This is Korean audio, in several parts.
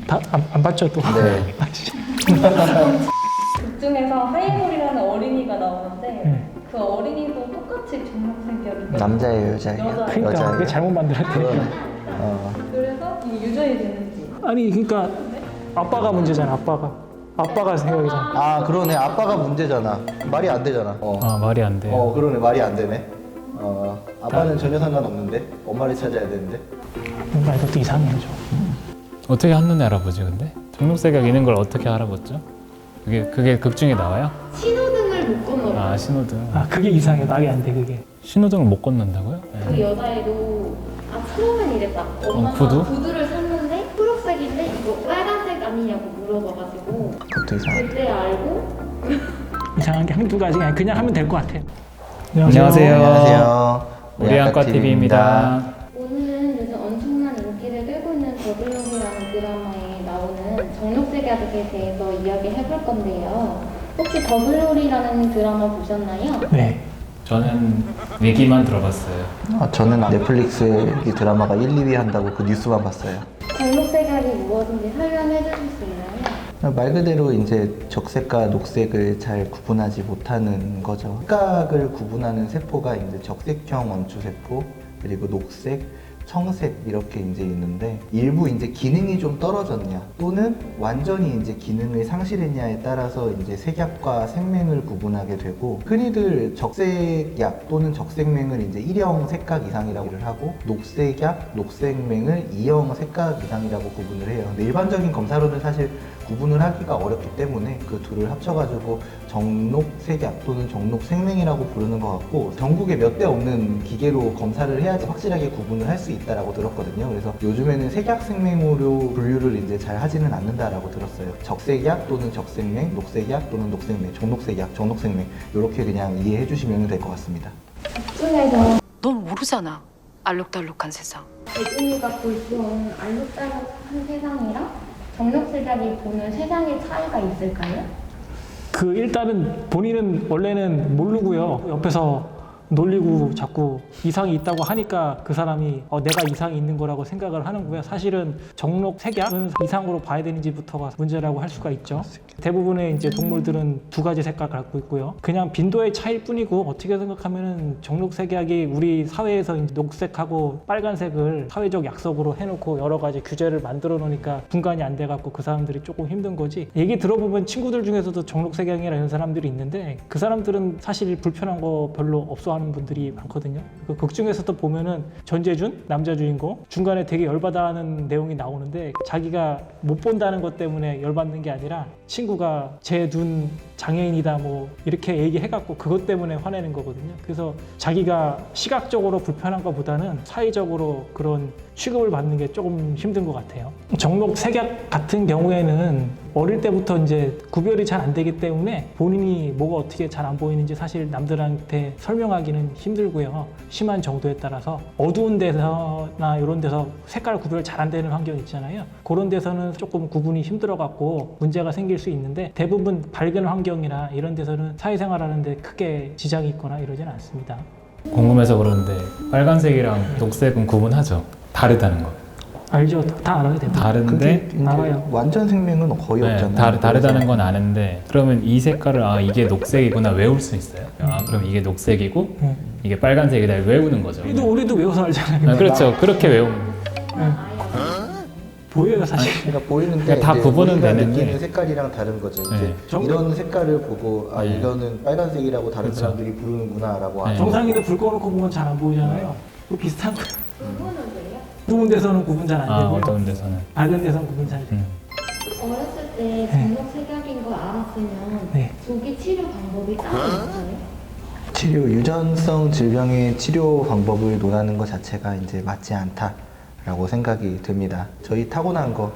다 안 봤죠 또? 네. 극 중에서 하이볼이라는 어린이가 나오는데 그 어린이도 똑같이 정력생격인데 남자예요, 여자예요? 여자예요. 그러니까 그게 잘못 만들었대. 그래서 이게 유전이 되는지 아니 그러니까 아빠가 문제잖아. 아빠가 생각이잖아. 아, 그러네. 아빠가 문제잖아. 말이 안 되잖아. 아 말이 안 돼요. 그러네. 말이 안 되네. 아빠는 전혀 상관없는데 엄마를 찾아야 되는데. 뭔가 이것도 이상해져. 어떻게 한눈에 알아보지 근데? 정록색약 있는 걸 어떻게 알아봤죠? 그게 극 중에 나와요? 신호등을 못 건너요. 아 신호등. 아 그게 이상해. 말이 안 돼 그게. 신호등을 못 건넌다고요? 그 여자애도 처음엔 이랬다. 엄마가 구두? 구두를 샀는데 초록색인데 이거 빨간색 아니냐고 물어봐가지고 그것도 이상하다. 그때 알고 이상한 게 한두 가지가 아니라 그냥 하면 될 것 같아. 안녕하세요. 안녕하세요. 우리 안과 TV입니다. 오늘은 요즘 엄청난 인기를 끌고 있는 더블록이라는 드라마에 나오는 정록색약에 대해서 이야기해볼 건데요. 혹시 더블록이라는 드라마 보셨나요? 네. 저는 얘기만 들어봤어요. 저는 넷플릭스에 이 드라마가 1, 2위 한다고 그 뉴스만 봤어요. 정록색약이 무엇인지 설명해 주실 수 있나요? 말 그대로 이제 적색과 녹색을 잘 구분하지 못하는 거죠. 색각을 구분하는 세포가 이제 적색형 원추세포, 그리고 녹색, 청색 이렇게 이제 있는데 일부 이제 기능이 좀 떨어졌냐 또는 완전히 이제 기능을 상실했냐에 따라서 이제 색약과 색맹을 구분하게 되고, 흔히들 적색약 또는 적색맹을 이제 1형 색각 이상이라고 하고 녹색약, 녹색맹을 2형 색각 이상이라고 구분을 해요. 근데 일반적인 검사로는 사실 구분을 하기가 어렵기 때문에 그 둘을 합쳐가지고 정록색약 또는 정록색맹이라고 부르는 것 같고, 전국에 몇 대 없는 기계로 검사를 해야지 확실하게 구분을 할 수 있다라고 들었거든요. 그래서 요즘에는 색약색맹으로 분류를 이제 잘 하지는 않는다라고 들었어요. 적색약 또는 적색맹, 녹색약 또는 녹색맹, 정록색약, 정록색맹 이렇게 그냥 이해해 주시면 될 것 같습니다. 중에서 넌 모르잖아. 알록달록한 세상. 대중이가 볼 수 없는 알록달록한 세상이랑 정록색약이 보는 세상의 차이가 있을까요? 그 일단은 본인은 원래는 모르고요. 옆에서 놀리고 자꾸 이상이 있다고 하니까 그 사람이 내가 이상이 있는 거라고 생각을 하는 거예요. 사실은 정록 색약은 이상으로 봐야 되는지부터가 문제라고 할 수가 있죠. 대부분의 이제 동물들은 두 가지 색깔을 갖고 있고요. 그냥 빈도의 차이일 뿐이고, 어떻게 생각하면은 정록 색약이 우리 사회에서 이제 녹색하고 빨간색을 사회적 약속으로 해놓고 여러 가지 규제를 만들어 놓으니까 분간이 안 돼갖고 그 사람들이 조금 힘든 거지. 얘기 들어보면 친구들 중에서도 정록 색약이라 이런 사람들이 있는데 그 사람들은 사실 불편한 거 별로 없어하는 분들이 많거든요. 그 극 중에서도 보면은 전재준 남자 주인공 중간에 되게 열받아하는 내용이 나오는데, 자기가 못 본다는 것 때문에 열받는 게 아니라 친구가 제 눈 장애인이다 뭐 이렇게 얘기해갖고 그것 때문에 화내는 거거든요. 그래서 자기가 시각적으로 불편한 것보다는 사회적으로 그런 취급을 받는 게 조금 힘든 것 같아요. 정록 색약 같은 경우에는 어릴 때부터 이제 구별이 잘 안 되기 때문에 본인이 뭐가 어떻게 잘 안 보이는지 사실 남들한테 설명하기는 힘들고요. 심한 정도에 따라서 어두운 데서나 이런 데서 색깔 구별 잘 안 되는 환경 있잖아요. 그런 데서는 조금 구분이 힘들어 갖고 문제가 생길 수 있는데, 대부분 밝은 환경이나 이런 데서는 사회생활하는데 크게 지장이 있거나 이러지는 않습니다. 궁금해서 그러는데 빨간색이랑 녹색은 구분하죠? 다르다는 거. 알죠? 다 알아야 됩니다. 다른데 알아요. 완전 생명은 거의 네, 없잖아요. 다르다는 건 아는데, 그러면 이 색깔을 이게 녹색이구나 외울 수 있어요? 그럼 이게 녹색이고 이게 빨간색이다 외우는 거죠? 우리도 외워서 알잖아요. 그렇죠. 그렇게 외우면 보여요 사실. 그러니까 보이는데 다 이제 구분은 우리가 되는데. 느끼는 색깔이랑 다른 거죠. 네. 이제 이런 색깔을 보고 네. 이거는 빨간색이라고 다른 그렇죠. 사람들이 부르는구나라고 네. 하죠. 정상인도 불 꺼놓고 보면 잘 안 보이잖아요. 그 비슷한 거. 구분은 돼요? 어두운 데서는 구분 잘 안 되고요. 어떤 데서는. 밝은 데서는 구분 잘 돼요. 어렸을 때 정록색약인 걸 알았으면 네. 조기 치료 방법이 따로 있어요? 치료 유전성 질병의 치료 방법을 논하는 것 자체가 이제 맞지 않다라고 생각이 듭니다. 저희 타고난 거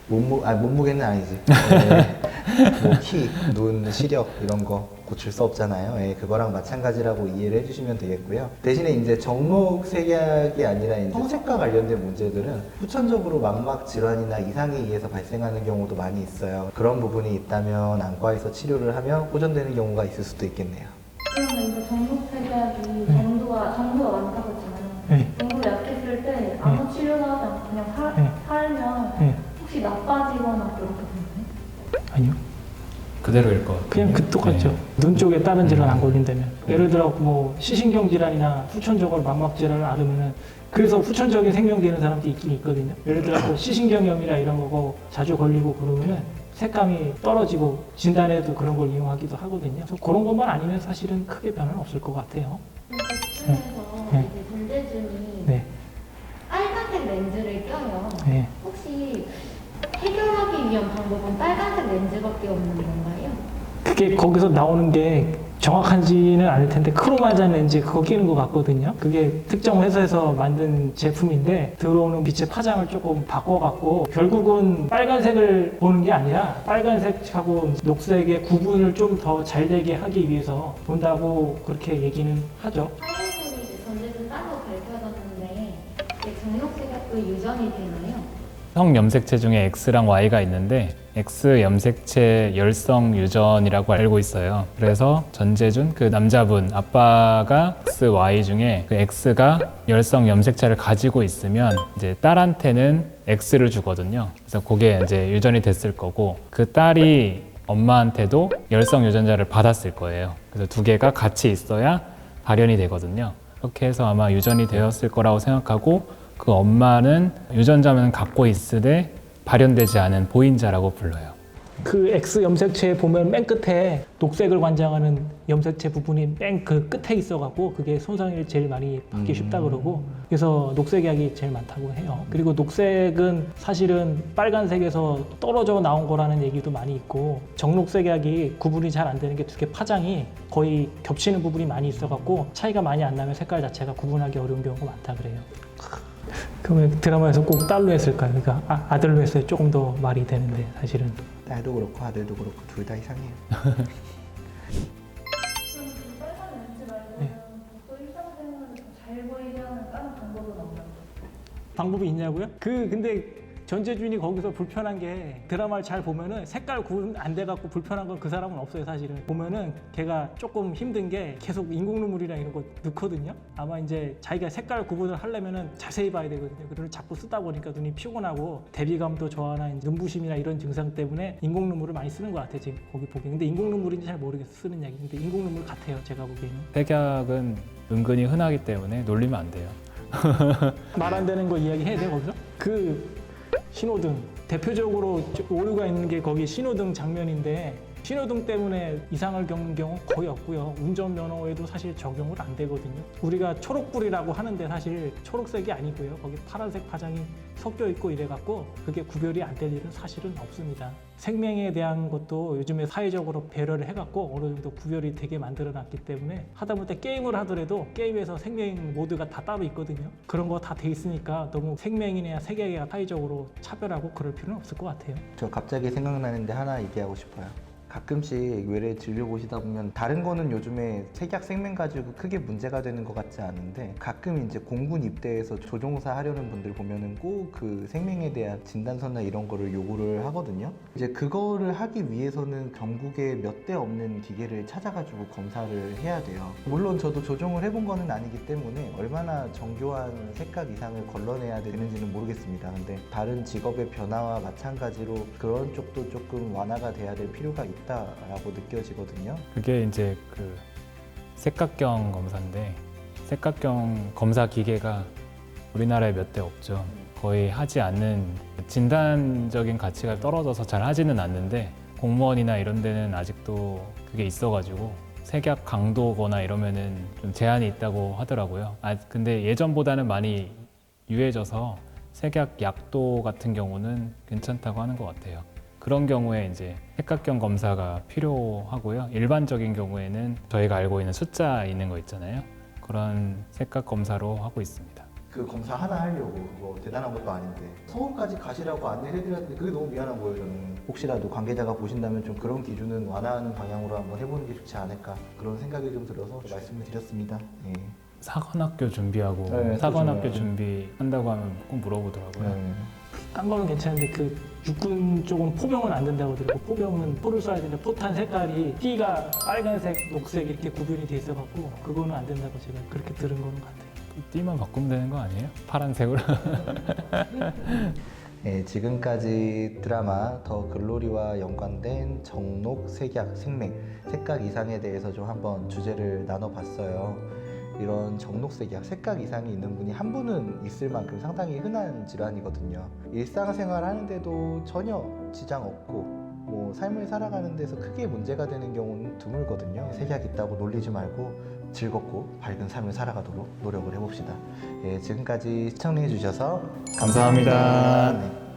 몸무게는 아니지. 뭐 키, 눈, 시력 이런 거 고칠 수 없잖아요. 그거랑 마찬가지라고 이해를 해주시면 되겠고요. 대신에 이제 정록색약이 아니라 이제 청색과 관련된 문제들은 후천적으로 망막 질환이나 이상에 의해서 발생하는 경우도 많이 있어요. 그런 부분이 있다면 안과에서 치료를 하면 호전되는 경우가 있을 수도 있겠네요. 그러면 이거 정록색약이 정도가 많다고 했잖아요. 네. 정도 약했을 때 아무 치료도 하지 않고 그냥 살면 네. 혹시 혹시 나빠지거나 그렇게 되나요? 아니요. 그대로일 것 같아요. 그냥 그 똑같죠. 네. 눈 쪽에 다른 질환 안 걸린다면. 예를 들어 뭐 시신경 질환이나 후천적으로 망막 질환을 앓으면은 그래서 후천적인 생명 되는 사람들이 있긴 있거든요. 예를 들어 뭐 시신경염이나 이런 거고 자주 걸리고 그러면은 색감이 떨어지고 진단에도 그런 걸 이용하기도 하거든요. 그래서 그런 것만 아니면 사실은 크게 변화는 없을 것 같아요. 그래서 네. 이제 전재준이 네. 빨간색 렌즈를 껴요. 네. 혹시 해결하기 위한 방법은 빨간색 렌즈밖에 없는 건가요? 그게 거기서 나오는 게 정확한지는 않을 텐데 크로마잔 렌즈 그거 끼는 것 같거든요. 그게 특정 회사에서 만든 제품인데 들어오는 빛의 파장을 조금 바꿔갖고 결국은 빨간색을 보는 게 아니라 빨간색하고 녹색의 구분을 좀 더 잘 되게 하기 위해서 본다고 그렇게 얘기는 하죠. 하얀색이 이제 전재준 따로 밝혀졌는데 이제 정록색약도 유전이 되나요? 성 염색체 중에 X랑 Y가 있는데 X 염색체 열성 유전이라고 알고 있어요. 그래서 전재준 그 남자분 아빠가 X, Y 중에 그 X가 열성 염색체를 가지고 있으면 이제 딸한테는 X를 주거든요. 그래서 그게 이제 유전이 됐을 거고 그 딸이 엄마한테도 열성 유전자를 받았을 거예요. 그래서 두 개가 같이 있어야 발현이 되거든요. 그렇게 해서 아마 유전이 되었을 거라고 생각하고 그 엄마는 유전자만 갖고 있으되 발현되지 않은 보인자라고 불러요. 그 X 염색체에 보면 맨 끝에 녹색을 관장하는 염색체 부분이 맨 그 끝에 있어갖고 그게 손상이 제일 많이 받기 쉽다 그러고 그래서 녹색약이 제일 많다고 해요. 그리고 녹색은 사실은 빨간색에서 떨어져 나온 거라는 얘기도 많이 있고 정녹색약이 구분이 잘 안 되는 게 두 개 파장이 거의 겹치는 부분이 많이 있어갖고 차이가 많이 안 나면 색깔 자체가 구분하기 어려운 경우가 많다 그래요. 그러면 드라마에서 꼭 딸로 했을까요? 그러니까 아들로 했어야 조금 더 말이 되는데 사실은. 딸도 그렇고 아들도 그렇고 둘 다 이상해요. 그럼 그 빨간 렌즈 말고는 또 일상생활을 더 잘 보이게 하는 다른 방법은 없나요? 방법이 있냐고요? 근데 전재준이 거기서 불편한 게 드라마를 잘 보면은 색깔 구분 안 돼갖고 불편한 건 그 사람은 없어요 사실은. 보면은 걔가 조금 힘든 게 계속 인공 눈물이랑 이런 거 넣거든요. 아마 이제 자기가 색깔 구분을 하려면은 자세히 봐야 되거든요. 그걸 자꾸 쓰다 보니까 눈이 피곤하고 대비감도 저하나 눈부심이나 이런 증상 때문에 인공 눈물을 많이 쓰는 것 같아요 지금 거기 보기엔. 근데 인공 눈물인지 잘 모르겠어 쓰는 약이. 근데 인공 눈물 같아요 제가 보기에는. 색약은 은근히 흔하기 때문에 놀리면 안 돼요. 말 안 되는 거 이야기해야 돼요 거기서? 그 신호등 대표적으로 오류가 있는 게 거기 신호등 장면인데 신호등 때문에 이상을 겪는 경우는 거의 없고요. 운전면허에도 사실 적용을 안 되거든요. 우리가 초록불이라고 하는데 사실 초록색이 아니고요. 거기 파란색 파장이 섞여 있고 이래갖고 그게 구별이 안 될 일은 사실은 없습니다. 생명에 대한 것도 요즘에 사회적으로 배려를 해갖고 어느 정도 구별이 되게 만들어놨기 때문에 하다못해 게임을 하더라도 게임에서 생명 모드가 다 따로 있거든요. 그런 거 다 돼 있으니까 너무 생명이나 세계가 사회적으로 차별하고 그럴 필요는 없을 것 같아요. 저 갑자기 생각나는데 하나 얘기하고 싶어요. 가끔씩 외래 진료 보시다 보면 다른 거는 요즘에 색약 생명 가지고 크게 문제가 되는 것 같지 않은데 가끔 이제 공군 입대해서 조종사 하려는 분들 보면은 꼭 그 생명에 대한 진단서나 이런 거를 요구를 하거든요. 이제 그거를 하기 위해서는 전국에 몇 대 없는 기계를 찾아가지고 검사를 해야 돼요. 물론 저도 조종을 해본 거는 아니기 때문에 얼마나 정교한 색각 이상을 걸러내야 되는지는 모르겠습니다. 근데 다른 직업의 변화와 마찬가지로 그런 쪽도 조금 완화가 돼야 될 필요가 있다라고 느껴지거든요. 그게 이제 그 색각경 검사인데 색각경 검사 기계가 우리나라에 몇 대 없죠. 거의 하지 않는 진단적인 가치가 떨어져서 잘 하지는 않는데 공무원이나 이런 데는 아직도 그게 있어가지고 색약 강도거나 이러면은 좀 제한이 있다고 하더라고요. 근데 예전보다는 많이 유해져서 색약 약도 같은 경우는 괜찮다고 하는 것 같아요. 그런 경우에 이제 색각경 검사가 필요하고요. 일반적인 경우에는 저희가 알고 있는 숫자 있는 거 있잖아요. 그런 색각 검사로 하고 있습니다. 그 검사 하나 하려고 뭐 대단한 것도 아닌데 서울까지 가시라고 안내를 해드렸는데 그게 너무 미안한 거예요. 저는 혹시라도 관계자가 보신다면 좀 그런 기준은 완화하는 방향으로 한번 해보는 게 좋지 않을까 그런 생각이 좀 들어서 말씀을 드렸습니다. 예. 사관학교 준비하고 네, 사관학교 그렇죠. 준비한다고 하면 꼭 물어보더라고요. 네. 딴 거는 괜찮은데 그 육군 쪽은 포병은 안 된다고 들었고 포병은 포를 쏴야 되는데 포탄 색깔이 띠가 빨간색, 녹색 이렇게 구별이 돼 있어갖고 그거는 안 된다고 제가 그렇게 들은 거는 같아요. 띠만 바꾸면 되는 거 아니에요? 파란색으로? 예, 지금까지 드라마 더 글로리와 연관된 정록, 색약, 생맥, 색각 이상에 대해서 좀 한번 주제를 나눠봤어요. 이런 정록색약, 색각 이상이 있는 분이 한 분은 있을 만큼 상당히 흔한 질환이거든요. 일상생활 하는데도 전혀 지장 없고 뭐 삶을 살아가는 데서 크게 문제가 되는 경우는 드물거든요. 색약 있다고 놀리지 말고 즐겁고 밝은 삶을 살아가도록 노력을 해봅시다. 예, 지금까지 시청해 주셔서 감사합니다. 네.